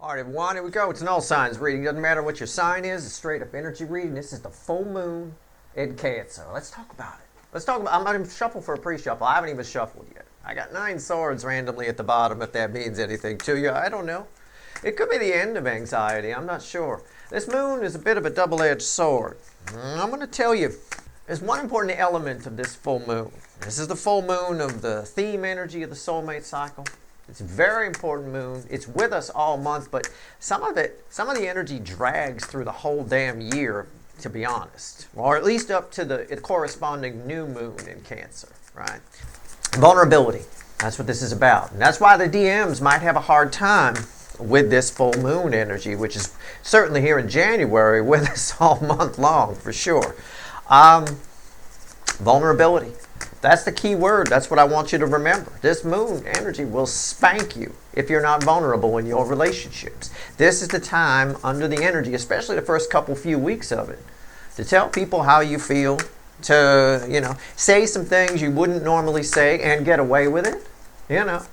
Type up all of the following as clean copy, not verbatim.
All right, everyone, here we go. It's an all signs reading. Doesn't matter what your sign is, it's straight up energy reading. This is the full moon in Cancer. Let's talk about it. I'm not even shuffle for a pre-shuffle. I haven't even shuffled yet. I got 9 swords randomly at the bottom, if that means anything to you. I don't know. It could be the end of anxiety. I'm not sure. This moon is a bit of a double-edged sword. I'm going to tell you, there's one important element of this full moon. This is the full moon of the theme energy of the soulmate cycle. It's a very important moon. It's with us all month, but some of the energy drags through the whole damn year, to be honest. Or at least up to the corresponding new moon in Cancer, right? Vulnerability. That's what this is about. And that's why the DMs might have a hard time with this full moon energy, which is certainly here in January with us all month long, for sure. Vulnerability. That's the key word. That's what I want you to remember. This moon energy will spank you if you're not vulnerable in your relationships. This is the time under the energy, especially the first few weeks of it, to tell people how you feel, to, say some things you wouldn't normally say and get away with it.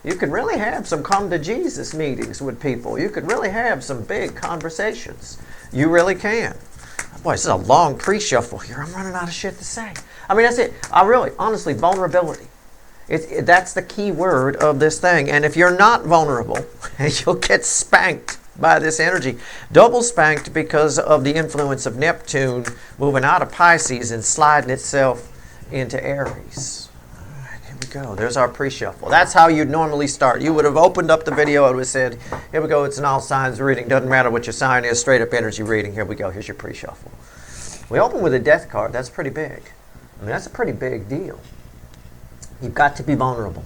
You could really have some come to Jesus meetings with people. You could really have some big conversations. You really can. Boy, this is a long pre-shuffle here. I'm running out of shit to say. I mean, that's it. Honestly, vulnerability. That's the key word of this thing. And if you're not vulnerable, you'll get spanked by this energy. Double spanked because of the influence of Neptune moving out of Pisces and sliding itself into Aries. All right, here we go. There's our pre-shuffle. That's how you'd normally start. You would have opened up the video and would have said, here we go, it's an all signs reading. Doesn't matter what your sign is, straight up energy reading. Here we go. Here's your pre-shuffle. We open with a death card. That's pretty big. I mean, that's a pretty big deal. You've got to be vulnerable.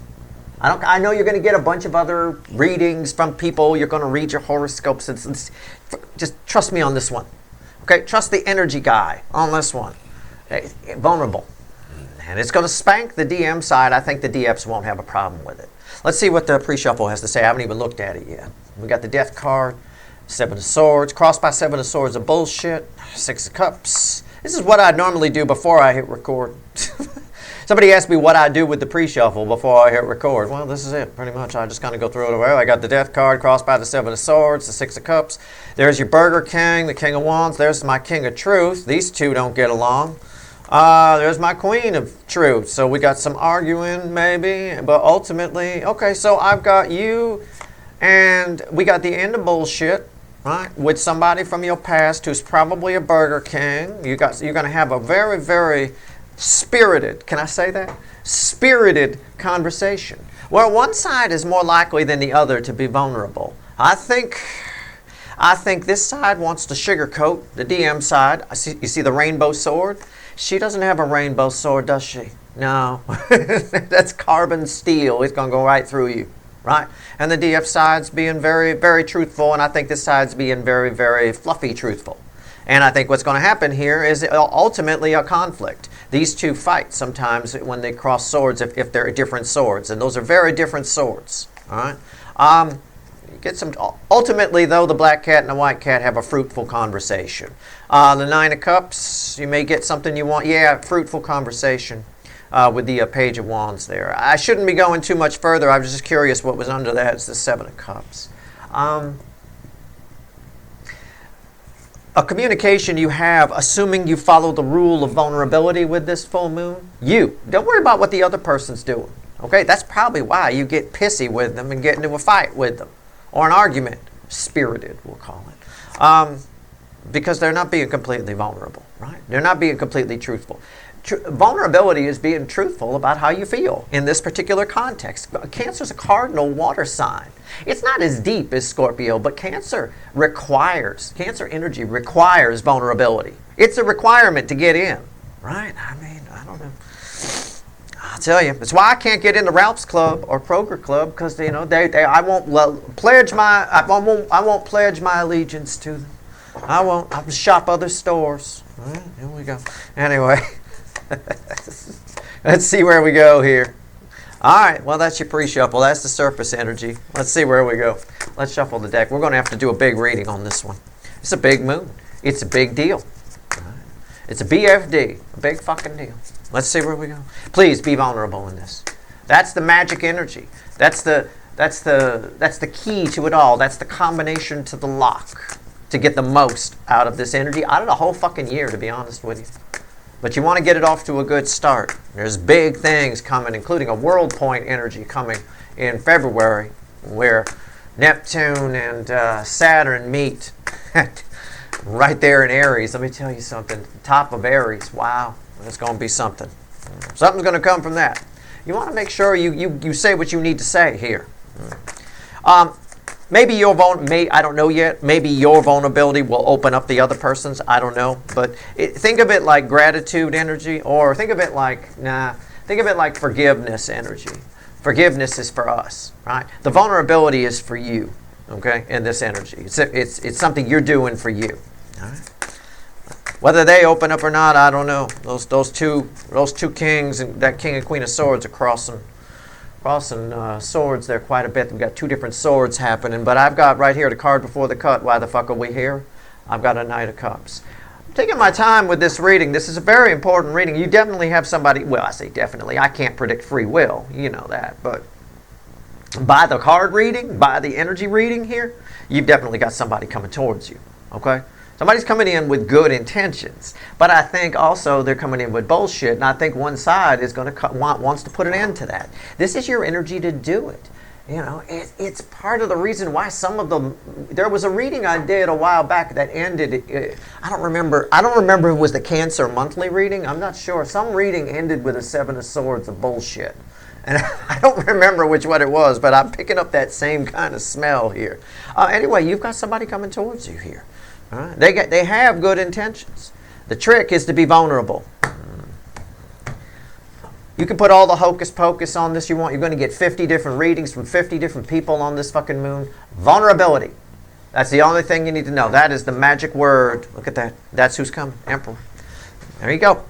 I know you're going to get a bunch of other readings from people. You're going to read your horoscopes. Just trust me on this one. Okay? Trust the energy guy on this one. Vulnerable. And it's going to spank the DM side. I think the DFs won't have a problem with it. Let's see what the pre-shuffle has to say. I haven't even looked at it yet. We got the death card, 7 of swords. Crossed by 7 of swords of bullshit. 6 of cups. This is what I normally do before I hit record. Somebody asked me what I do with the pre-shuffle before I hit record. Well, this is it, pretty much. I just kind of go through it. Well, I got the death card crossed by the 7 of swords, the 6 of cups. There's your Burger King, the King of Wands. There's my King of Truth. These two don't get along. There's my Queen of Truth. So we got some arguing, maybe. But ultimately, okay, so I've got you, and we got the end of bullshit. Right, with somebody from your past who's probably a Burger King. You're going to have a very, very spirited, can I say that? Spirited conversation. Where one side is more likely than the other to be vulnerable. I think this side wants to sugarcoat the DM side. You see the rainbow sword? She doesn't have a rainbow sword, does she? No. That's carbon steel. It's going to go right through you. Right? And the DF side's being very, very truthful, and I think this side's being very, very fluffy truthful. And I think what's going to happen here is ultimately a conflict. These two fight sometimes when they cross swords, if they're different swords, and those are very different swords. All right? Ultimately, though, the black cat and the white cat have a fruitful conversation. The 9 of cups, you may get something you want. Yeah, fruitful conversation. With the Page of Wands there. I shouldn't be going too much further. I was just curious what was under that. It's the 7 of Cups. A communication you have, assuming you follow the rule of vulnerability with this full moon. Don't worry about what the other person's doing. Okay? That's probably why you get pissy with them and get into a fight with them. Or an argument. Spirited, we'll call it. Because they're not being completely vulnerable. Right? They're not being completely truthful. Vulnerability is being truthful about how you feel in this particular context. Cancer's a cardinal water sign. It's not as deep as Scorpio, but Cancer energy requires vulnerability. It's a requirement to get in, right? I mean, I don't know. I'll tell you, that's why I can't get into Ralph's Club or Kroger Club, because I won't pledge my allegiance to them. I won't. I'll shop other stores. All right, here we go. Anyway. Let's see where we go here. All right, well, that's your pre-shuffle. That's the surface energy. Let's see where we go. Let's shuffle the deck. We're going to have to do a big reading on this one. It's a big moon. It's a big deal. It's a BFD, a big fucking deal. Let's see where we go. Please be vulnerable in this. That's the magic energy. That's the That's the key to it all. That's the combination to the lock to get the most out of this energy, out of the whole fucking year, to be honest with you. But you want to get it off to a good start. There's big things coming, including a world point energy coming in February, where Neptune and Saturn meet right there in Aries. Let me tell you something. Top of Aries. Wow, it's going to be something. Something's going to come from that. You want to make sure you say what you need to say here. Maybe your I don't know yet. Maybe your vulnerability will open up the other person's. I don't know. But think of it like gratitude energy, or think of it like forgiveness energy. Forgiveness is for us, right? The vulnerability is for you, okay? In this energy, it's something you're doing for you. All right? Whether they open up or not, I don't know. Those two kings and that king and queen of swords are crossing swords there quite a bit. We've got two different swords happening, but I've got right here the card before the cut. Why the fuck are we here? I've got a Knight of Cups. I'm taking my time with this reading. This is a very important reading. You definitely have somebody, well, I say definitely. I can't predict free will. You know that. But by the card reading, by the energy reading here, you've definitely got somebody coming towards you. Okay? Somebody's coming in with good intentions, but I think also they're coming in with bullshit, and I think one side is going to wants to put an end to that. This is your energy to do it. You know, it's part of the reason why some of them. There was a reading I did a while back that ended. I don't remember if it was the Cancer monthly reading. I'm not sure. Some reading ended with a Seven of Swords of bullshit, and I don't remember which one it was, but I'm picking up that same kind of smell here. Anyway, you've got somebody coming towards you here. All right? They have good intentions. The trick is to be vulnerable. You can put all the hocus pocus on this you want. You're going to get 50 different readings from 50 different people on this fucking moon. Vulnerability. That's the only thing you need to know. That is the magic word. Look at that. That's who's coming. Emperor. There you go.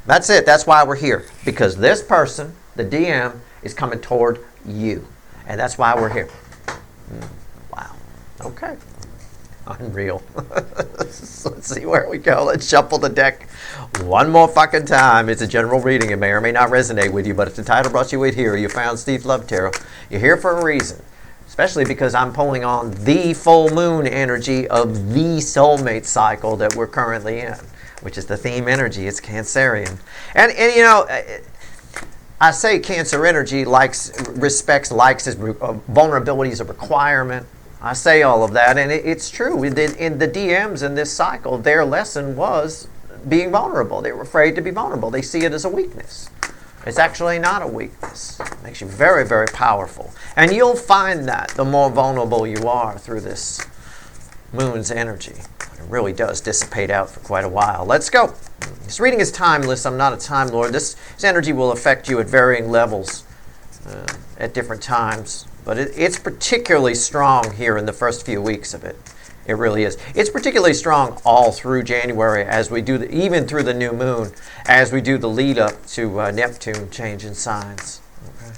That's it. That's why we're here. Because this person, the DM, is coming toward you. And that's why we're here. Wow. Okay. Unreal. Let's see where we go. Let's shuffle the deck one more fucking time. It's a general reading. It may or may not resonate with you, but if the title brought you in here, you found Steve Love Tarot, you're here for a reason. Especially because I'm pulling on the full moon energy of the soulmate cycle that we're currently in, which is the theme energy. It's Cancerian. And you know, I say Cancer energy respects, likes, vulnerability is a requirement. I say all of that, and it's true. In the DMs in this cycle, their lesson was being vulnerable. They were afraid to be vulnerable. They see it as a weakness. It's actually not a weakness. It makes you very, very powerful. And you'll find that the more vulnerable you are through this moon's energy. It really does dissipate out for quite a while. Let's go. This reading is timeless. I'm not a Time Lord. This energy will affect you at varying levels at different times. But it's particularly strong here in the first few weeks of it. It really is. It's particularly strong all through January as we do, even through the new moon, as we do the lead up to Neptune changing signs. Okay.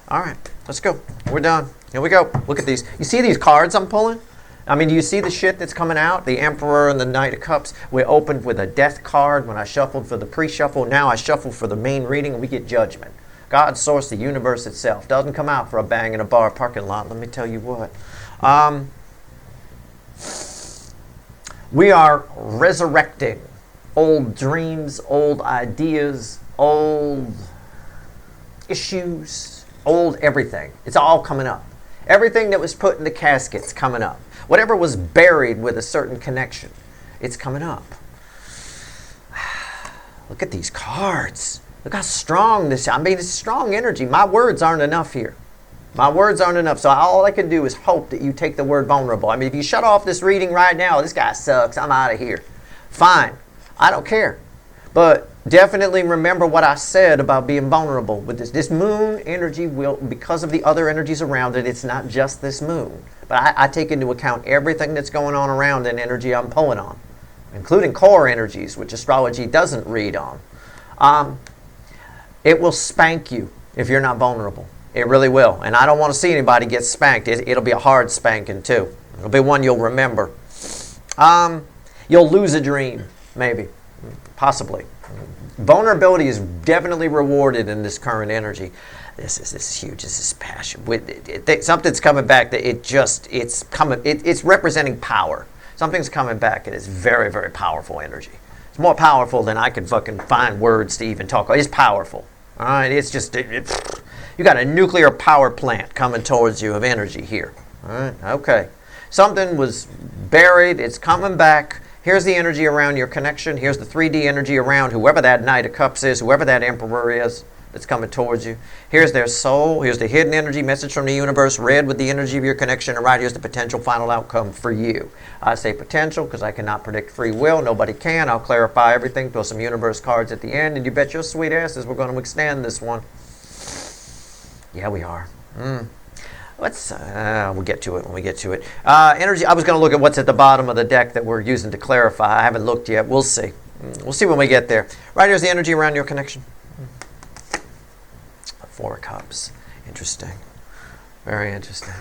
All right, let's go. We're done. Here we go. Look at these. You see these cards I'm pulling? I mean, do you see the shit that's coming out? The Emperor and the Knight of Cups. We opened with a Death card when I shuffled for the pre-shuffle. Now I shuffle for the main reading and we get Judgment. God, source, the universe itself. Doesn't come out for a bang in a bar parking lot, let me tell you what. We are resurrecting old dreams, old ideas, old issues, old everything. It's all coming up. Everything that was put in the casket's coming up. Whatever was buried with a certain connection, it's coming up. Look at these cards. Look how strong this is. I mean, it's strong energy. My words aren't enough here. My words aren't enough. So all I can do is hope that you take the word vulnerable. I mean, if you shut off this reading right now, this guy sucks, I'm out of here. Fine. I don't care. But definitely remember what I said about being vulnerable with this. This moon energy will, because of the other energies around it, it's not just this moon. But I take into account everything that's going on around in energy I'm pulling on, including core energies, which astrology doesn't read on. It will spank you if you're not vulnerable. It really will. And I don't want to see anybody get spanked. It'll be a hard spanking too. It'll be one you'll remember. You'll lose a dream, maybe, possibly. Vulnerability is definitely rewarded in this current energy. This is huge. This is passion. Something's coming back that it's representing power. Something's coming back. It is very, very powerful energy. It's more powerful than I can fucking find words to even talk about. It's powerful. All right. It's just you got a nuclear power plant coming towards you of energy here. All right. Okay. Something was buried. It's coming back. Here's the energy around your connection. Here's the 3D energy around whoever that Knight of Cups is, whoever that Emperor is that's coming towards you. Here's their soul. Here's the hidden energy, message from the universe, red with the energy of your connection, and right here's the potential final outcome for you. I say potential because I cannot predict free will. Nobody can. I'll clarify everything, throw some universe cards at the end, and you bet your sweet asses we're going to extend this one. Yeah, we are. We'll get to it when we get to it. Energy, I was going to look at what's at the bottom of the deck that we're using to clarify. I haven't looked yet. We'll see. We'll see when we get there. Right here's the energy around your connection. 4 of Cups. Interesting. Very interesting.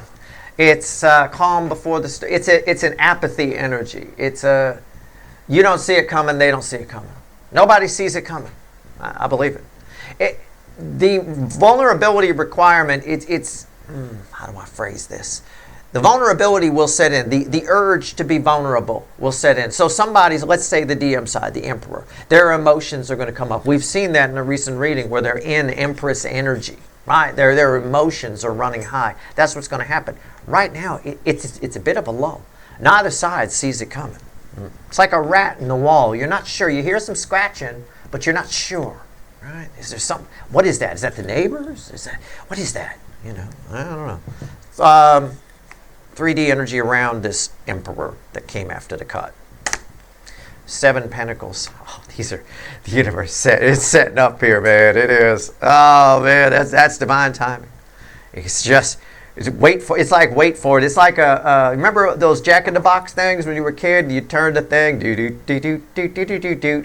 It's calm before the storm. It's an apathy energy. You don't see it coming. They don't see it coming. Nobody sees it coming. I believe it. The vulnerability requirement, it's how do I phrase this? The vulnerability will set in. The urge to be vulnerable will set in. So somebody's, let's say the DM side, the Emperor, their emotions are going to come up. We've seen that in a recent reading where they're in Empress energy, right? Their emotions are running high. That's what's going to happen. Right now, it's a bit of a lull. Neither side sees it coming. It's like a rat in the wall. You're not sure. You hear some scratching, but you're not sure, right? Is there something? What is that? Is that the neighbors? What is that? You know, I don't know. 3D energy around this Emperor that came after the cut. 7 Pentacles. Oh, these are the universe it's setting up here, man. It is. Oh man, that's divine timing. It's like wait for it. It's like remember those Jack in the Box things when you were a kid? You turn the thing,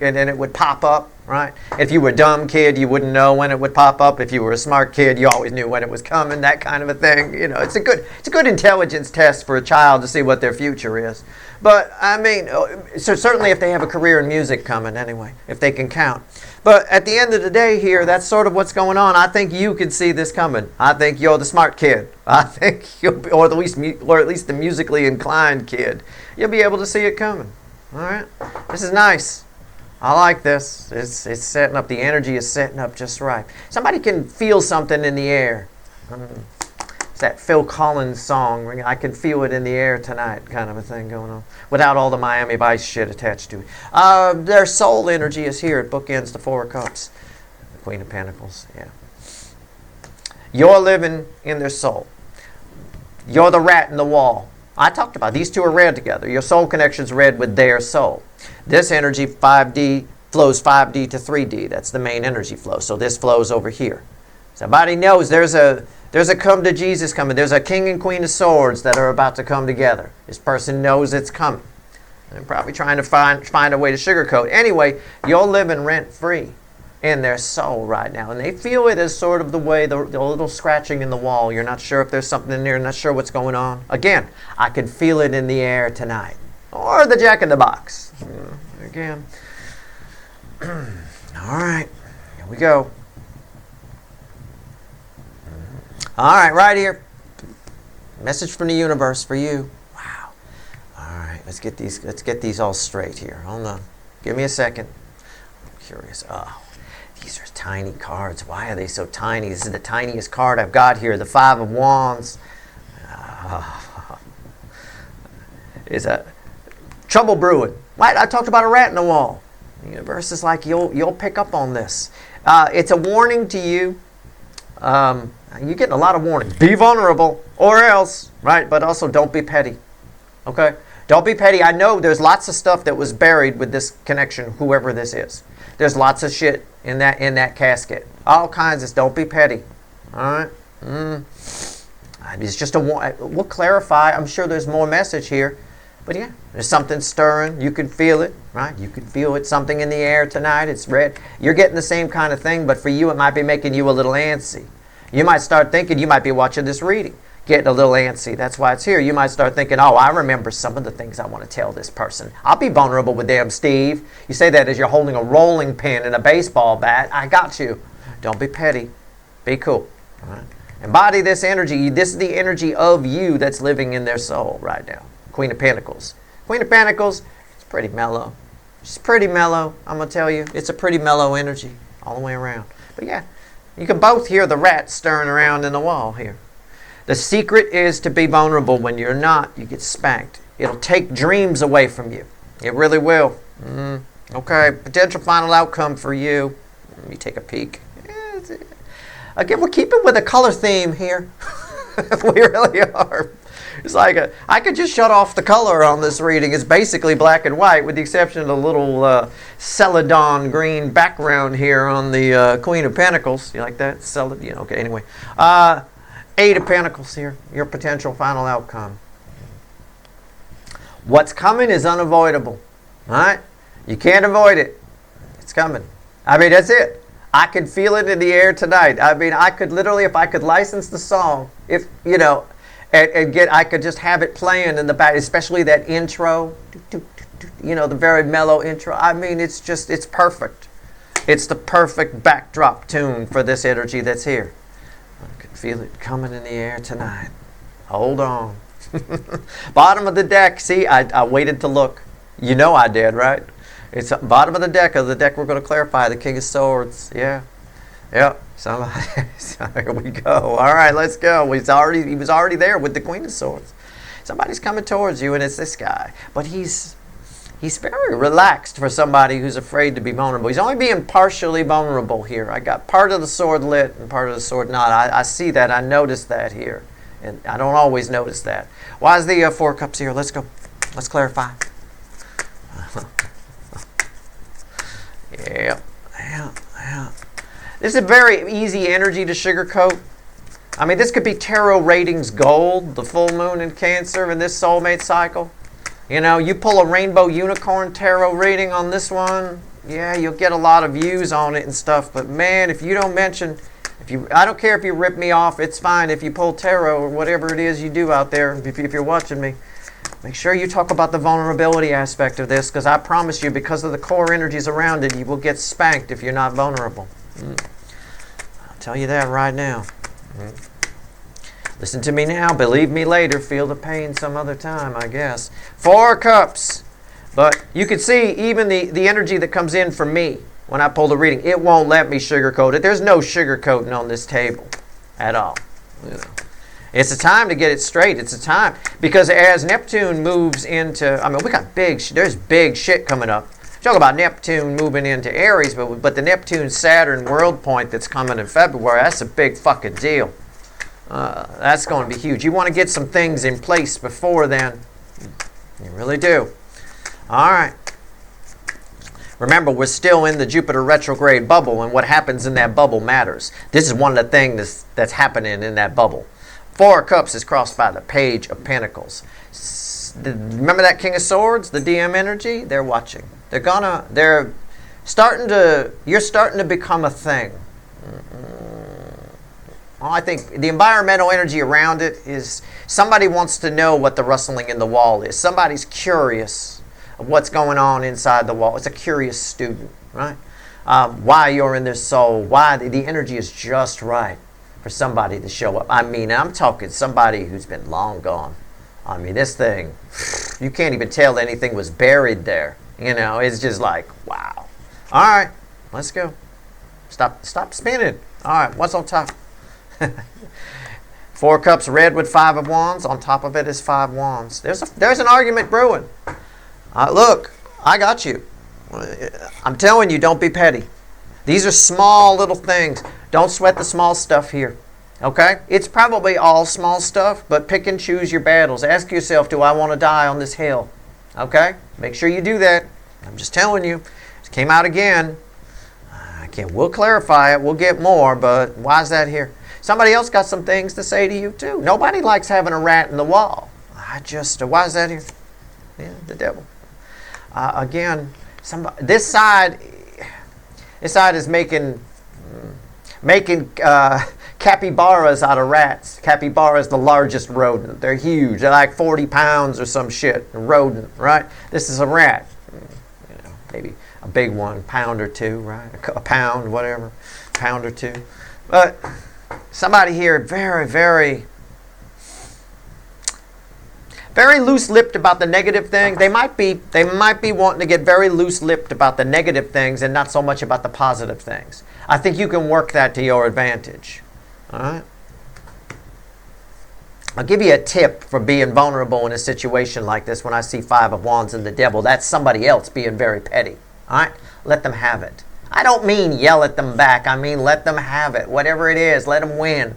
and then it would pop up, right? If you were a dumb kid, you wouldn't know when it would pop up. If you were a smart kid, you always knew when it was coming. That kind of a thing. You know, it's a good intelligence test for a child to see what their future is. But I mean, so certainly if they have a career in music coming, anyway, if they can count. But at the end of the day here, that's sort of what's going on. I think you can see this coming. I think you're the smart kid. I think you'll be, or at least the musically inclined kid. You'll be able to see it coming. All right? This is nice. I like this. It's setting up. The energy is setting up just right. Somebody can feel something in the air. It's that Phil Collins song. I can feel it in the air tonight kind of a thing going on. Without all the Miami Vice shit attached to it. Their soul energy is here. It bookends the 4 of Cups. The Queen of Pentacles. Yeah. You're living in their soul. You're the rat in the wall. I talked about these two are red together. Your soul connection's red with their soul. This energy 5D flows 5D to 3D. That's the main energy flow. So this flows over here. Somebody knows there's a come to Jesus coming. There's a King and Queen of Swords that are about to come together. This person knows it's coming. They're probably trying to find a way to sugarcoat. Anyway, you're living rent-free in their soul right now. And they feel it as sort of the way, the little scratching in the wall. You're not sure if there's something in there, not sure what's going on. Again, I can feel it in the air tonight. Or the Jack in the Box. Again. All right. Here we go. All right, right here. Message from the universe for you. Wow. All right, let's get these all straight here. Hold on. Give me a second. I'm curious. Oh, these are tiny cards. Why are they so tiny? This is the tiniest card I've got here. The 5 of Wands. Is a trouble brewing. Right? I talked about a rat in the wall. The universe is like you'll pick up on this. It's a warning to you. You're getting a lot of warnings. Be vulnerable or else, right? But also don't be petty. Okay? Don't be petty. I know there's lots of stuff that was buried with this connection, whoever this is. There's lots of shit in that casket. All kinds of don't be petty. All right? It's just a warning. We'll clarify. I'm sure there's more message here. But yeah, there's something stirring. You can feel it, right? You can feel it. Something in the air tonight. It's red. You're getting the same kind of thing, but for you, it might be making you a little antsy. You might start thinking you might be watching this reading. getting a little antsy. That's why it's here. You might start thinking, oh, I remember some of the things I want to tell this person. I'll be vulnerable with them, Steve. You say that as you're holding a rolling pin and a baseball bat. I got you. Don't be petty. Be cool. All right? Embody this energy. This is the energy of you that's living in their soul right now. Queen of Pentacles. Queen of Pentacles, it's pretty mellow. She's pretty mellow, I'm going to tell you. It's a pretty mellow energy all the way around. But yeah, you can both hear the rat stirring around in the wall here. The secret is to be vulnerable. When you're not, you get spanked. It'll take dreams away from you. It really will. Okay, potential final outcome for you. Let me take a peek. Again, we're keeping with a color theme here. We really are. It's like I could just shut off the color on this reading. It's basically black and white with the exception of the little celadon green background here on the Queen of Pentacles. You like that? Okay, anyway. 8 of Pentacles here, your potential final outcome. What's coming is unavoidable. All right? You can't avoid it. It's coming. I mean, that's it. I could feel it in the air tonight. I mean, I could literally, if I could license the song, if, you know, I could just have it playing in the back, especially that intro, you know, the very mellow intro. I mean, it's perfect. It's the perfect backdrop tune for this energy that's here. I can feel it coming in the air tonight. Hold on. Bottom of the deck. See, I waited to look. You know I did, right? It's bottom of the deck we're going to clarify. The King of Swords. Yeah. Yep. Somebody. So here we go. All right, let's go. He was already there with the Queen of Swords. Somebody's coming towards you, and it's this guy. But he's very relaxed for somebody who's afraid to be vulnerable. He's only being partially vulnerable here. I got part of the sword lit and part of the sword not. I see that. I noticed that here. And I don't always notice that. Why is the 4 cups here? Let's go. Let's clarify. Yeah. This is a very easy energy to sugarcoat. I mean, this could be tarot ratings gold, the full moon in Cancer in this soulmate cycle. You know, you pull a rainbow unicorn tarot reading on this one, yeah, you'll get a lot of views on it and stuff. But man, if you don't mention, I don't care if you rip me off, it's fine. If you pull tarot or whatever it is you do out there, if you're watching me, make sure you talk about the vulnerability aspect of this, because I promise you, because of the core energies around it, you will get spanked if you're not vulnerable. I'll tell you that right now. Listen to me now, believe me later, feel the pain some other time, I guess. 4 cups. But you can see even the energy that comes in from me when I pull the reading, it won't let me sugarcoat it. There's no sugarcoating on this table at all. You know. It's a time to get it straight. It's a time. Because as Neptune moves into, I mean, we got there's big shit coming up. Talk about Neptune moving into Aries, but the Neptune-Saturn world point that's coming in February, that's a big fucking deal. That's going to be huge. You want to get some things in place before then. You really do. All right. Remember, we're still in the Jupiter retrograde bubble, and what happens in that bubble matters. This is one of the things that's happening in that bubble. 4 cups is crossed by the Page of Pentacles. Remember that King of Swords, the DM energy? They're watching. You're starting to become a thing. Well, I think the environmental energy around it is somebody wants to know what the rustling in the wall is. Somebody's curious of what's going on inside the wall. It's a curious student, right? Why you're in their soul, why the energy is just right for somebody to show up. I mean, I'm talking somebody who's been long gone. I mean, this thing, you can't even tell anything was buried there. You know, it's just like, wow. All right, let's go. Stop spinning. All right, what's on top? 4 cups red with 5 of wands. On top of it is 5 wands. There's an argument brewing. Look, I got you. I'm telling you, don't be petty. These are small little things. Don't sweat the small stuff here. Okay? It's probably all small stuff, but pick and choose your battles. Ask yourself, do I want to die on this hill? Okay? Make sure you do that. I'm just telling you. It came out again. We'll clarify it. We'll get more, but why is that here? Somebody else got some things to say to you, too. Nobody likes having a rat in the wall. Why is that here? Yeah, the devil. Again, this side is making capybaras out of rats. Capybara is the largest rodent. They're huge. They're like 40 pounds or some shit. A rodent, right? This is a rat. You know, maybe a big one, pound or two, right? A pound, whatever, pound or two. But somebody here, very, very, very loose-lipped about the negative things. They might be wanting to get very loose-lipped about the negative things and not so much about the positive things. I think you can work that to your advantage. All right? I'll give you a tip for being vulnerable in a situation like this. When I see 5 of Wands and the devil, that's somebody else being very petty. All right? Let them have it. I don't mean yell at them back. I mean let them have it. Whatever it is, let them win.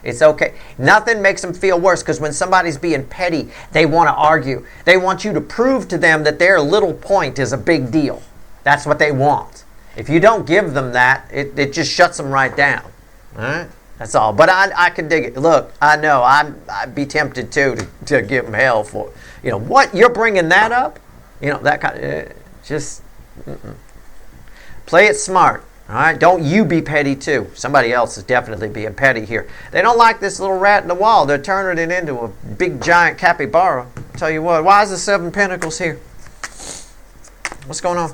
It's okay. Nothing makes them feel worse, because when somebody's being petty, they want to argue. They want you to prove to them that their little point is a big deal. That's what they want. If you don't give them that, it just shuts them right down. All right? That's all. But I can dig it. Look, I know I'd be tempted too to give them hell for, you know, what? You're bringing that up? You know, that kind of, just, play it smart. All right, don't you be petty too. Somebody else is definitely being petty here. They don't like this little rat in the wall. They're turning it into a big giant capybara. I'll tell you what, why is the 7 Pentacles here? What's going on?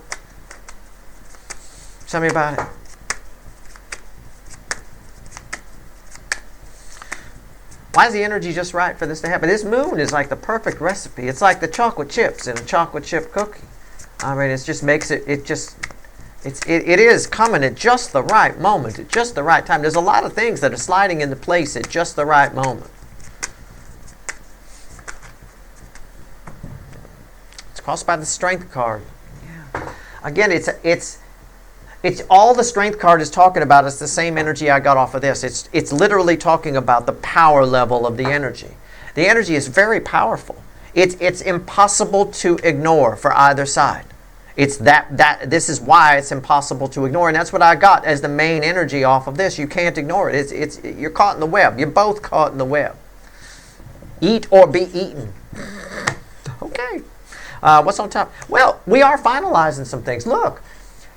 Tell me about it. Why is the energy just right for this to happen? This moon is like the perfect recipe. It's like the chocolate chips in a chocolate chip cookie. I mean, it just makes it, it is coming at just the right moment, at just the right time. There's a lot of things that are sliding into place at just the right moment. It's crossed by the Strength card. Yeah. Again, it's all the Strength card is talking about is the same energy I got off of this. It's literally talking about the power level of the energy. The energy is very powerful. It's impossible to ignore for either side. It's this is why it's impossible to ignore, and that's what I got as the main energy off of this. You can't ignore it. You're caught in the web. You're both caught in the web. Eat or be eaten. Okay. What's on top? Well, we are finalizing some things. Look,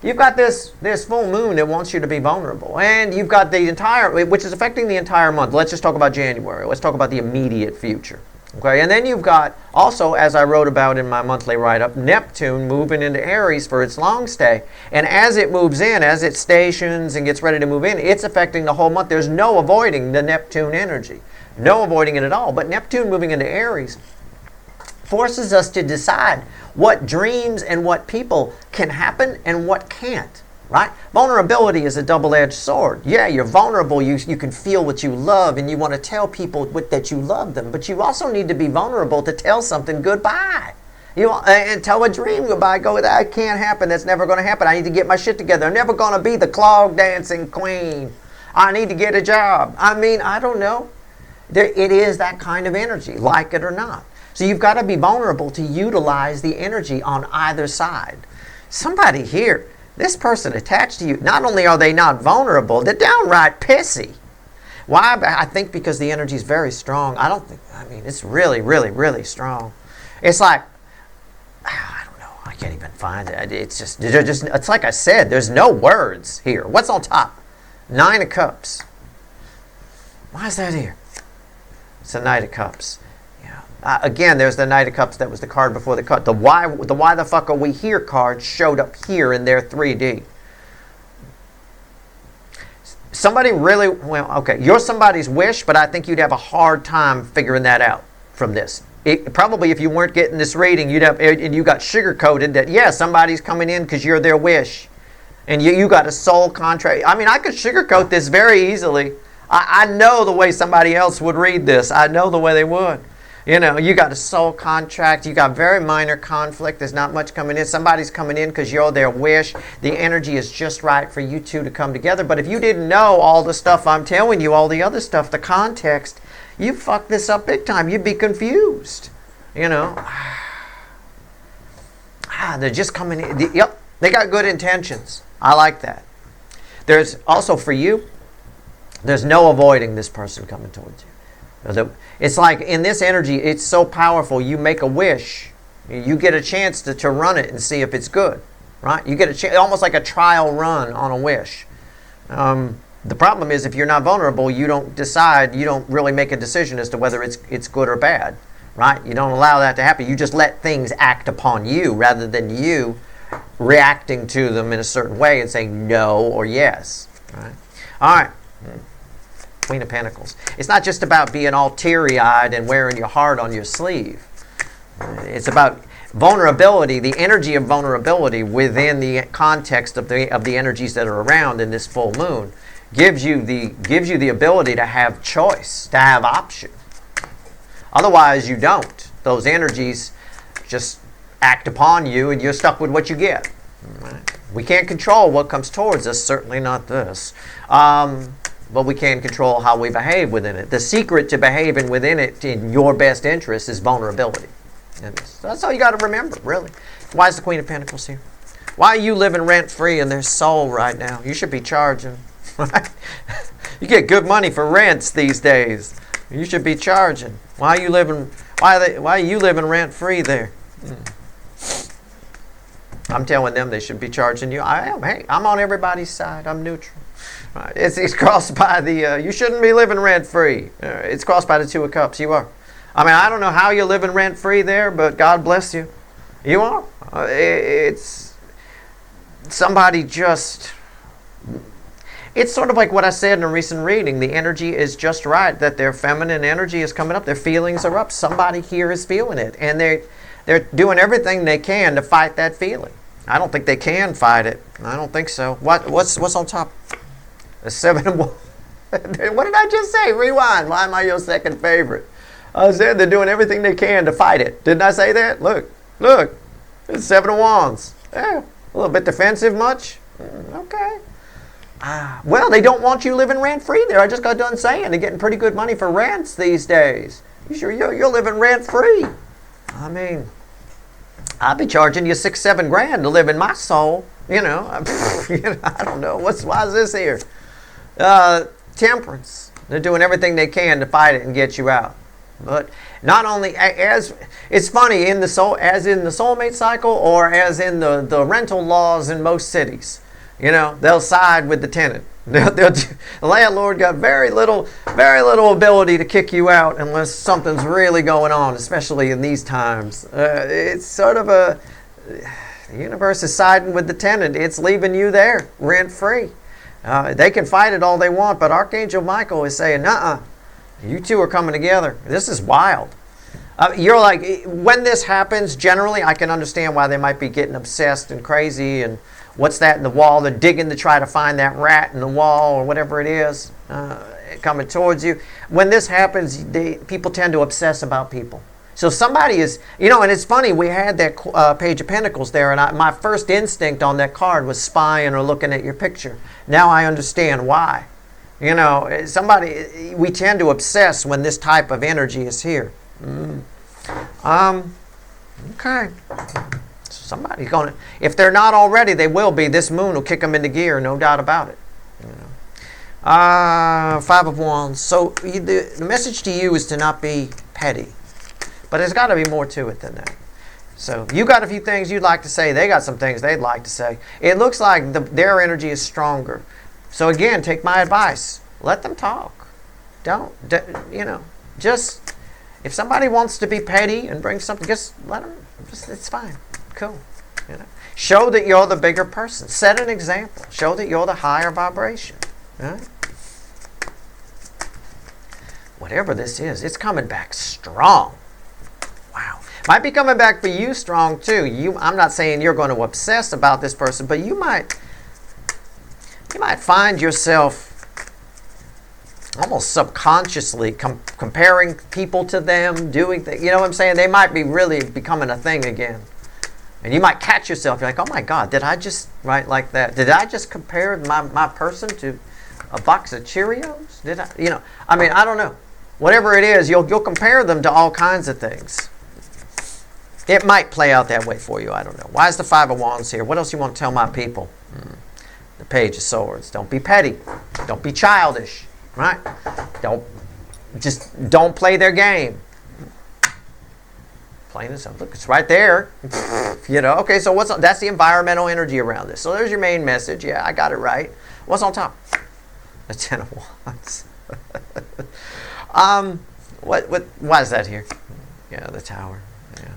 you've got this full moon that wants you to be vulnerable, and you've got the entire, which is affecting the entire month. Let's just talk about January. Let's talk about the immediate future. Okay, and then you've got also, as I wrote about in my monthly write-up, Neptune moving into Aries for its long stay. And as it moves in, as it stations and gets ready to move in, it's affecting the whole month. There's no avoiding the Neptune energy. No avoiding it at all. But Neptune moving into Aries forces us to decide what dreams and what people can happen and what can't. Right? Vulnerability is a double-edged sword. Yeah, you're vulnerable. You can feel what you love, and you want to tell people that you love them. But you also need to be vulnerable to tell something goodbye. And tell a dream goodbye. Go, that can't happen. That's never going to happen. I need to get my shit together. I'm never going to be the clog dancing queen. I need to get a job. I mean, I don't know. It is that kind of energy, like it or not. So you've got to be vulnerable to utilize the energy on either side. Somebody here, this person attached to you, not only are they not vulnerable, they're downright pissy. Why? I think because the energy is very strong. I mean, it's really, really, really strong. It's like, I don't know, I can't even find it. It's like I said, there's no words here. What's on top? 9 of Cups. Why is that here? It's the Knight of Cups. Again, there's the Knight of Cups. That was the card before the cut. The why the fuck are we here card showed up here in their 3D. Somebody really, well, okay, you're somebody's wish, but I think you'd have a hard time figuring that out from this. Probably if you weren't getting this reading, and you got sugar-coated that, yeah, somebody's coming in because you're their wish. And you got a soul contract. I mean, I could sugarcoat this very easily. I know the way somebody else would read this. I know the way they would. You know, you got a soul contract. You got very minor conflict. There's not much coming in. Somebody's coming in because you're their wish. The energy is just right for you two to come together. But if you didn't know all the stuff I'm telling you, all the other stuff, the context, you fuck this up big time. You'd be confused. You know. They're just coming in. Yep, they got good intentions. I like that. There's also for you, there's no avoiding this person coming towards you. It's like in this energy, it's so powerful. You make a wish, you get a chance to run it and see if it's good, right? You get a chance, almost like a trial run on a wish. The problem is if you're not vulnerable, you don't decide, you don't really make a decision as to whether it's good or bad, right? You don't allow that to happen. You just let things act upon you rather than you reacting to them in a certain way and saying no or yes, right? All right. Queen of Pentacles. It's not just about being all teary-eyed and wearing your heart on your sleeve. It's about vulnerability, the energy of vulnerability within the context of the energies that are around in this full moon gives you the ability to have choice, to have option. Otherwise, you don't. Those energies just act upon you, and you're stuck with what you get. Right? We can't control what comes towards us. Certainly not this. But we can control how we behave within it. The secret to behaving within it in your best interest is vulnerability. And that's all you got to remember, really. Why is the Queen of Pentacles here? Why are you living rent-free in their soul right now? You should be charging. Right? You get good money for rents these days. You should be charging. Why are you living? Why are you living rent-free there? I'm telling them they should be charging you. I am. Hey, I'm on everybody's side. I'm neutral. Right. It's crossed by the, you shouldn't be living rent-free. It's crossed by the Two of Cups. You are. I mean, I don't know how you're living rent-free there, but God bless you. You are. It's somebody just, it's sort of like what I said in a recent reading. The energy is just right, that their feminine energy is coming up. Their feelings are up. Somebody here is feeling it. And they're doing everything they can to fight that feeling. I don't think they can fight it. I don't think so. What's on top? A 7 and 1. What did I just say? Rewind. Why am I your second favorite? I said they're doing everything they can to fight it. Didn't I say that? Look. It's 7 of Wands. Yeah, a little bit defensive much? Okay. Well, they don't want you living rent-free there. I just got done saying they're getting pretty good money for rents these days. You sure you're living rent-free? I mean, I'd be charging you $6-7 grand to live in my soul. I don't know. Why is this here? Temperance. They're doing everything they can to fight it and get you out. But not only as it's funny in the soulmate cycle, or as in the rental laws in most cities, they'll side with the tenant. The landlord got very little ability to kick you out unless something's really going on, especially in these times. It's sort of the universe is siding with the tenant. It's leaving you there rent free. They can fight it all they want, but Archangel Michael is saying, "Nuh-uh, you two are coming together. This is wild." You're like, when this happens, generally, I can understand why they might be getting obsessed and crazy. And what's that in the wall? They're digging to try to find that rat in the wall or whatever it is coming towards you. When this happens, people tend to obsess about people. So somebody is, and it's funny, we had that Page of Pentacles there, and my first instinct on that card was spying or looking at your picture. Now I understand why. We tend to obsess when this type of energy is here. Okay. Somebody's going to, if they're not already, they will be. This moon will kick them into gear, no doubt about it. 5 of Wands. So the message to you is to not be petty. But there's got to be more to it than that. So you got a few things you'd like to say. They got some things they'd like to say. It looks like their energy is stronger. So again, take my advice. Let them talk. Just, if somebody wants to be petty and bring something, just let them, it's fine. Cool. Show that you're the bigger person. Set an example. Show that you're the higher vibration. Right? Whatever this is, it's coming back strong. Wow. Might be coming back for you strong too. I'm not saying you're going to obsess about this person, but you might find yourself almost subconsciously comparing people to them, doing things. You know what I'm saying? They might be really becoming a thing again. And you might catch yourself. You're like, oh my God, did I just, right, like that? Did I just compare my person to a box of Cheerios? Did I, I don't know. Whatever it is, you'll compare them to all kinds of things. It might play out that way for you. I don't know. Why is the 5 of Wands here? What else you want to tell my people? The Page of Swords. Don't be petty. Don't be childish. Right? Don't play their game. Plain and simple. Look, it's right there. Okay, so that's the environmental energy around this. So there's your main message. Yeah, I got it right. What's on top? The Ten of Wands. Why is that here? Yeah, the Tower. Yeah.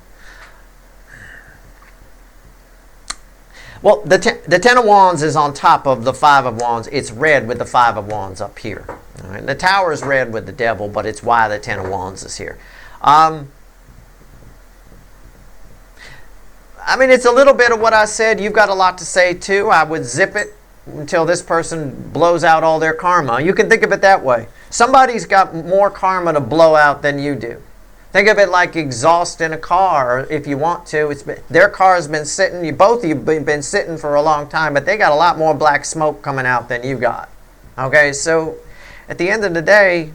Well, the Ten of Wands is on top of the Five of Wands. It's red with the Five of Wands up here. All right? The Tower is red with the Devil, but it's why the Ten of Wands is here. I mean, it's a little bit of what I said. You've got a lot to say, too. I would zip it until this person blows out all their karma. You can think of it that way. Somebody's got more karma to blow out than you do. Think of it like exhaust in a car, if you want to. Their car has been sitting, both of you have been sitting for a long time, but they got a lot more black smoke coming out than you got. Okay, so at the end of the day,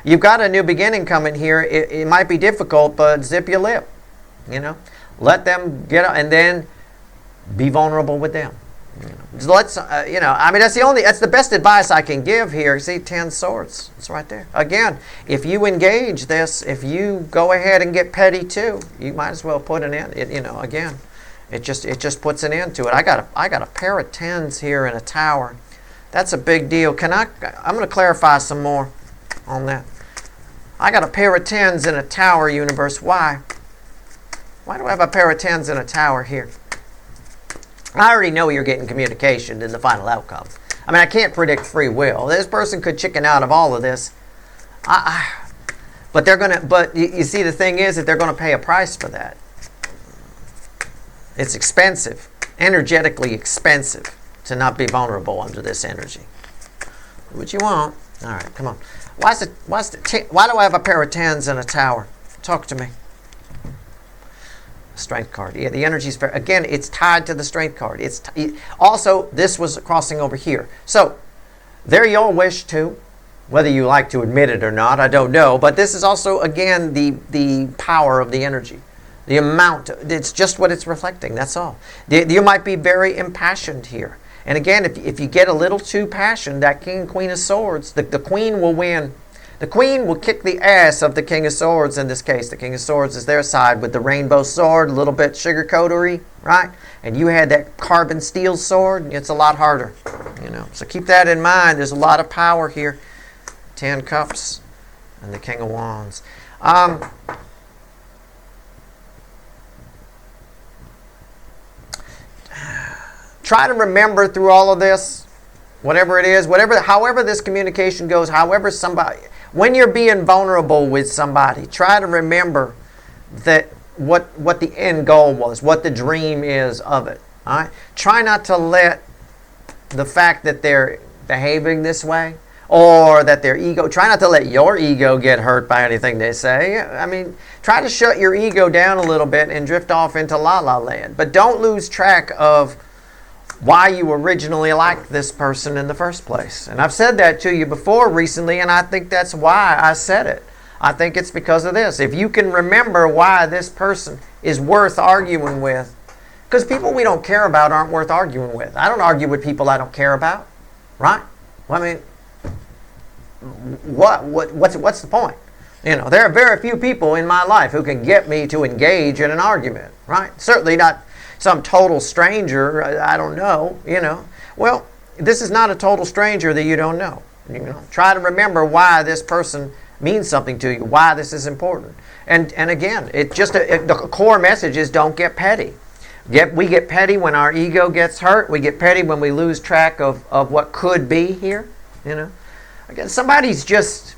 you've got a new beginning coming here. It might be difficult, but zip your lip. You know, let them get out, and then be vulnerable with them. So let's, I mean, that's the best advice I can give here. See, 10 swords. It's right there. Again, if you engage this, if you go ahead and get petty too, you might as well put an end. Again, it just puts an end to it. I got a pair of 10s here in a tower. That's a big deal. I'm going to clarify some more on that. I got a pair of 10s in a tower, universe. Why? Why do I have a pair of 10s in a tower here? I already know you're getting communication in the final outcome. I mean, I can't predict free will. This person could chicken out of all of this. But they're gonna. But you see, the thing is that they're going to pay a price for that. It's expensive, energetically expensive, to not be vulnerable under this energy. Do what you want. All right, come on. Why do I have a pair of 10s in a tower? Talk to me. Strength card. Yeah, the energy is again, it's tied to the strength card. Also, this was crossing over here. So, they're your wish too. Whether you like to admit it or not, I don't know. But this is also, again, the power of the energy. The amount. It's just what it's reflecting. That's all. You might be very impassioned here. And again, if you get a little too passionate, that King and Queen of Swords, the Queen will win. The Queen will kick the ass of the King of Swords in this case. The King of Swords is their side with the rainbow sword, a little bit sugarcoatery, right? And you had that carbon steel sword. It's a lot harder, So keep that in mind. There's a lot of power here. 10 cups and the King of Wands. Try to remember through all of this, whatever it is, however this communication goes, when you're being vulnerable with somebody, try to remember that what the end goal was, what the dream is of it. All right? Try not to let the fact that they're behaving this way or that their ego, try not to let your ego get hurt by anything they say. I mean, try to shut your ego down a little bit and drift off into la-la land. But don't lose track of why you originally liked this person in the first place. And I've said that to you before recently, and I think that's why I said it. I think it's because of this. If you can remember why this person is worth arguing with, because people we don't care about aren't worth arguing with. I don't argue with people I don't care about, right? Well, I mean, what's the point? There are very few people in my life who can get me to engage in an argument, right? Certainly not some total stranger I don't know, Well, this is not a total stranger that you don't know. Try to remember why this person means something to you, why this is important. And again, the core message is don't get petty. We get petty when our ego gets hurt. We get petty when we lose track of what could be here, Again, somebody's just,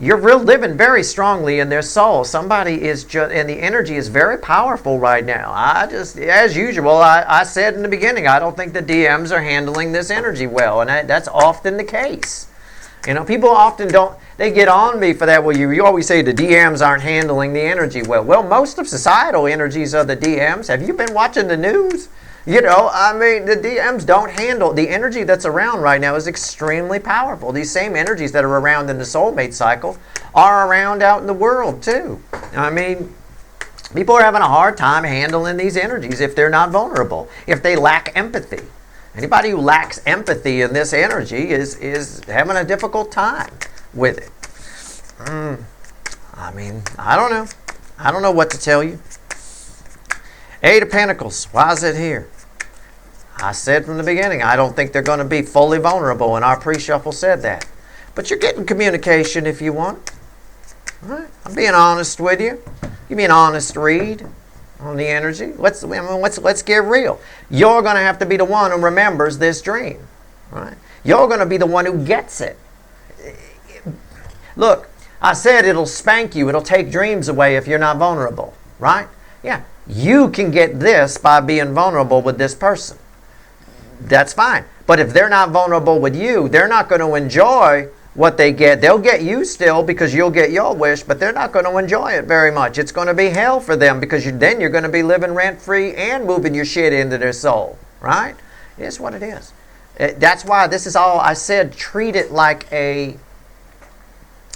you're living very strongly in their soul. Somebody is just, and the energy is very powerful right now. As usual, I said in the beginning, I don't think the DMs are handling this energy well, and that's often the case. People often they get on me for that. Well, you always say the DMs aren't handling the energy well. Well, most of societal energies are the DMs. Have you been watching the news? I mean, the DMs don't handle the energy that's around right now is extremely powerful. These same energies that are around in the soulmate cycle are around out in the world too. I mean, people are having a hard time handling these energies if they're not vulnerable, if they lack empathy. Anybody who lacks empathy in this energy is having a difficult time with it. I mean, I don't know. I don't know what to tell you. 8 of Pentacles. Why is it here? I said from the beginning, I don't think they're going to be fully vulnerable, and our pre-shuffle said that. But you're getting communication if you want. All right? I'm being honest with you. Give me an honest read on the energy. Let's get real. You're going to have to be the one who remembers this dream. Right? You're going to be the one who gets it. Look, I said it'll spank you. It'll take dreams away if you're not vulnerable. Right? Yeah. You can get this by being vulnerable with this person. That's fine. But if they're not vulnerable with you, they're not going to enjoy what they get. They'll get you still because you'll get your wish, but they're not going to enjoy it very much. It's going to be hell for them because then you're going to be living rent-free and moving your shit into their soul. Right? It is what it is. That's why this is all I said. Treat it like a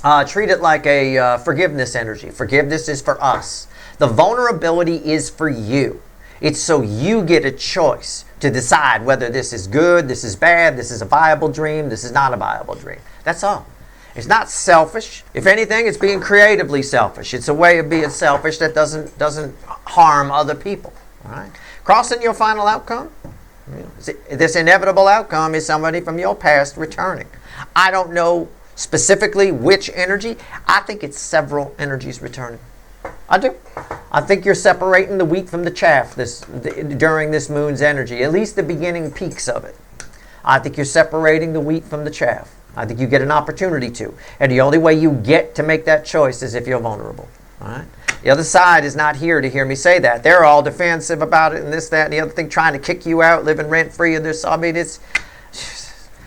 forgiveness energy. Forgiveness is for us. The vulnerability is for you. It's so you get a choice to decide whether this is good, this is bad, this is a viable dream, this is not a viable dream. That's all. It's not selfish. If anything, it's being creatively selfish. It's a way of being selfish that doesn't harm other people. All right? Crossing your final outcome. This inevitable outcome is somebody from your past returning. I don't know specifically which energy. I think it's several energies returning. I do. I think you're separating the wheat from the chaff during this moon's energy, at least the beginning peaks of it. I think you're separating the wheat from the chaff. I think you get an opportunity to. And the only way you get to make that choice is if you're vulnerable. All right? The other side is not here to hear me say that. They're all defensive about it and this, that, and the other thing, trying to kick you out, living rent-free in this. I mean, it's...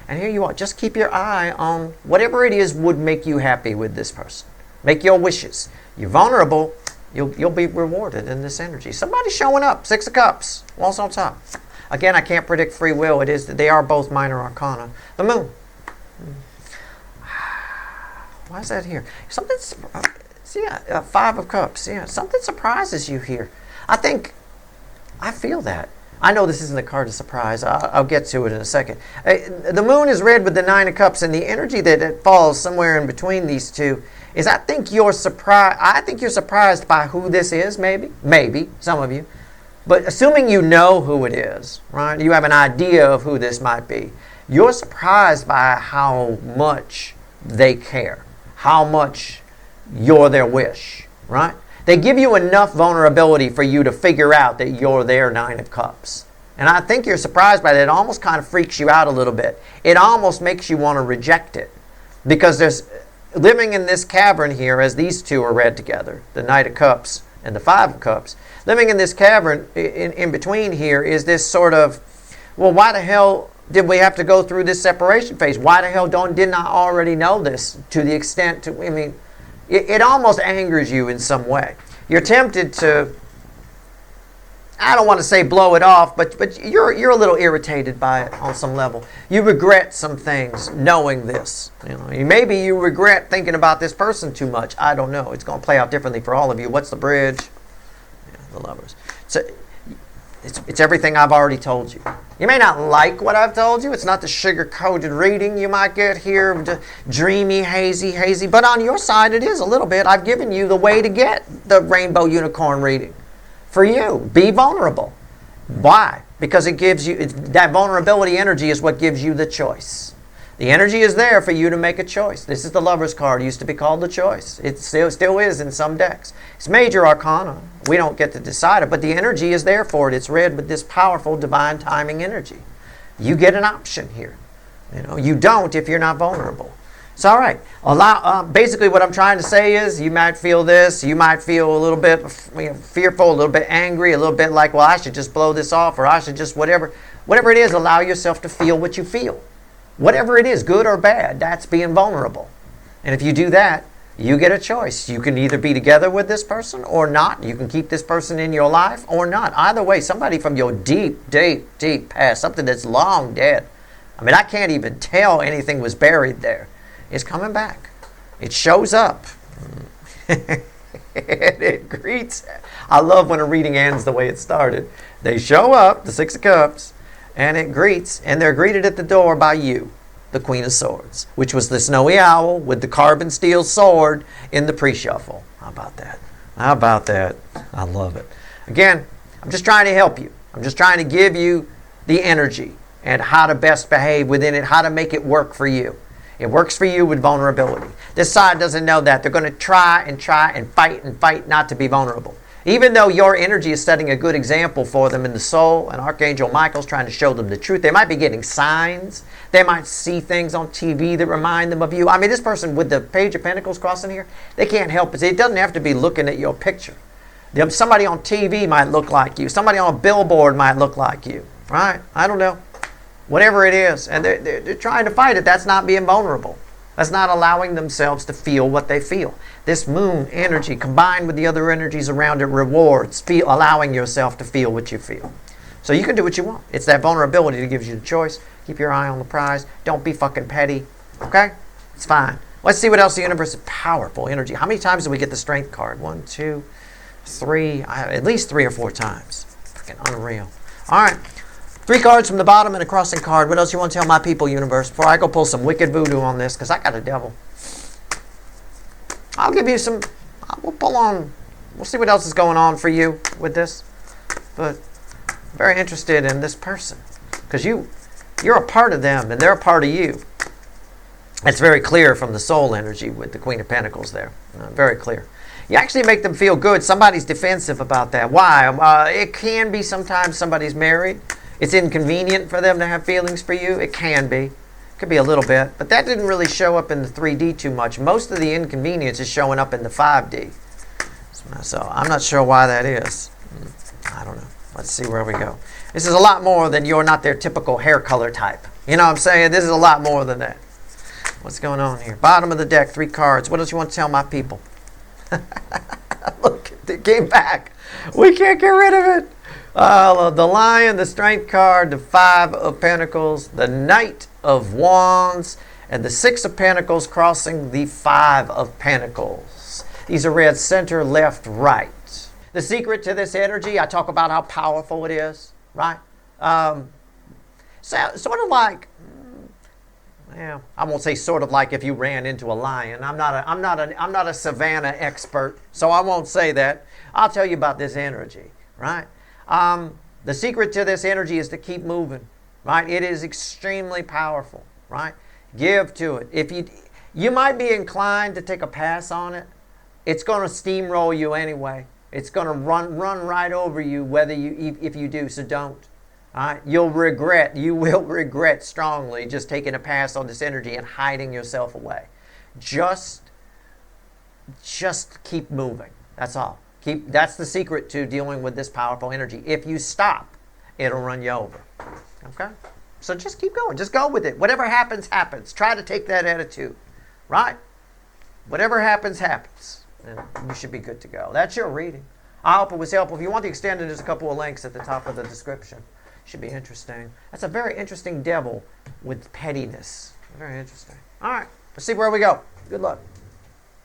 And here you are. Just keep your eye on whatever it is would make you happy with this person. Make your wishes. You're vulnerable, you'll be rewarded in this energy. Somebody's showing up. 6 of Cups, walls on top. Again, I can't predict free will. It is that they are both minor arcana. The moon. Why is that here? Something. See, 5 of Cups. Yeah, something surprises you here. I feel that. I know this isn't a card of surprise. I'll get to it in a second. The moon is red with the 9 of Cups, and the energy that falls somewhere in between these two is I think you're surprised by who this is, maybe, some of you. But assuming you know who it is, right? You have an idea of who this might be. You're surprised by how much they care, how much you're their wish, right? They give you enough vulnerability for you to figure out that you're their 9 of Cups. And I think you're surprised by that. It almost kind of freaks you out a little bit. It almost makes you want to reject it. Because there's living in this cavern here, as these two are read together, the Knight of Cups and the 5 of Cups, living in this cavern in between here is this sort of, well, why the hell did we have to go through this separation phase? Why the hell didn't I already know this to the extent to, I mean, it almost angers you in some way. You're tempted to, I don't want to say blow it off, but you're a little irritated by it on some level. You regret some things knowing this. You know, maybe you regret thinking about this person too much. I don't know. It's going to play out differently for all of you. What's the bridge? Yeah, the Lovers. So it's everything I've already told you. You may not like what I've told you. It's not the sugar-coated reading you might get here, dreamy, hazy. But on your side, it is a little bit. I've given you the way to get the rainbow unicorn reading. For you, be vulnerable. Why? Because it gives you, that vulnerability energy is what gives you the choice. The energy is there for you to make a choice. This is the Lover's card. It used to be called the Choice. It still is in some decks. It's major arcana. We don't get to decide it, but the energy is there for it. It's read with this powerful divine timing energy. You get an option here. You know, you don't if you're not vulnerable. It's all right. Basically, what I'm trying to say is you might feel this. You might feel a little bit fearful, a little bit angry, a little bit like, well, I should just blow this off, or I should just whatever. Whatever it is, allow yourself to feel what you feel. Whatever it is, good or bad, that's being vulnerable. And if you do that, you get a choice. You can either be together with this person or not. You can keep this person in your life or not. Either way, somebody from your deep past, something that's long dead. I mean, I can't even tell anything was buried there. It's coming back. It shows up. It greets. I love when a reading ends the way it started. They show up, the 6 of Cups, and it greets, and they're greeted at the door by you, the Queen of Swords, which was the snowy owl with the carbon steel sword in the pre-shuffle. How about that? How about that? I love it. Again, I'm just trying to help you. I'm just trying to give you the energy and how to best behave within it, how to make it work for you. It works for you with vulnerability. This side doesn't know that. They're going to try and fight not to be vulnerable. Even though your energy is setting a good example for them in the soul, and Archangel Michael's trying to show them the truth, they might be getting signs. They might see things on TV that remind them of you. I mean, this person with the Page of Pentacles crossing here, they can't help it. It doesn't have to be looking at your picture. Somebody on TV might look like you. Somebody on a billboard might look like you. Right? I don't know. Whatever it is. And they're trying to fight it. That's not being vulnerable. That's not allowing themselves to feel what they feel. This moon energy combined with the other energies around it rewards allowing yourself to feel what you feel. So you can do what you want. It's that vulnerability that gives you the choice. Keep your eye on the prize. Don't be fucking petty. Okay? It's fine. Let's see what else the universe is. Powerful energy. How many times do we get the strength card? 1, 2, 3. At least 3 or 4 times. Freaking unreal. All right. 3 cards from the bottom and a crossing card. What else you want to tell my people, universe, before I go pull some wicked voodoo on this, because I got a devil. I'll give you some, we'll pull on, we'll see what else is going on for you with this. But I'm very interested in this person, because you're a part of them, and they're a part of you. It's very clear from the soul energy with the Queen of Pentacles there. Very clear. You actually make them feel good. Somebody's defensive about that. Why? It can be sometimes somebody's married. It's inconvenient for them to have feelings for you. It can be. Could be a little bit. But that didn't really show up in the 3D too much. Most of the inconvenience is showing up in the 5D. So I'm not sure why that is. I don't know. Let's see where we go. This is a lot more than you're not their typical hair color type. You know what I'm saying? This is a lot more than that. What's going on here? Bottom of the deck, 3 cards. What else you want to tell my people? Look, it came back. We can't get rid of it. The Lion, the Strength card, the 5 of Pentacles, the Knight of Wands, and the 6 of Pentacles crossing the 5 of Pentacles. These are read center, left, right. The secret to this energy, I talk about how powerful it is, right? So, sort of like, yeah, I won't say sort of like if you ran into a lion. I'm not a savannah expert, so I won't say that. I'll tell you about this energy, right? The secret to this energy is to keep moving, right? It is extremely powerful, right? Give to it. If you might be inclined to take a pass on it, it's going to steamroll you anyway. It's going to run right over you if you do, so don't. All right? You will regret strongly just taking a pass on this energy and hiding yourself away. Just keep moving. That's all. That's the secret to dealing with this powerful energy. If you stop, it'll run you over. Okay? So just keep going. Just go with it. Whatever happens, happens. Try to take that attitude. Right? Whatever happens, happens. And you should be good to go. That's your reading. I hope it was helpful. If you want the extended, there's a couple of links at the top of the description. Should be interesting. That's a very interesting devil with pettiness. Very interesting. All right. Let's see where we go. Good luck.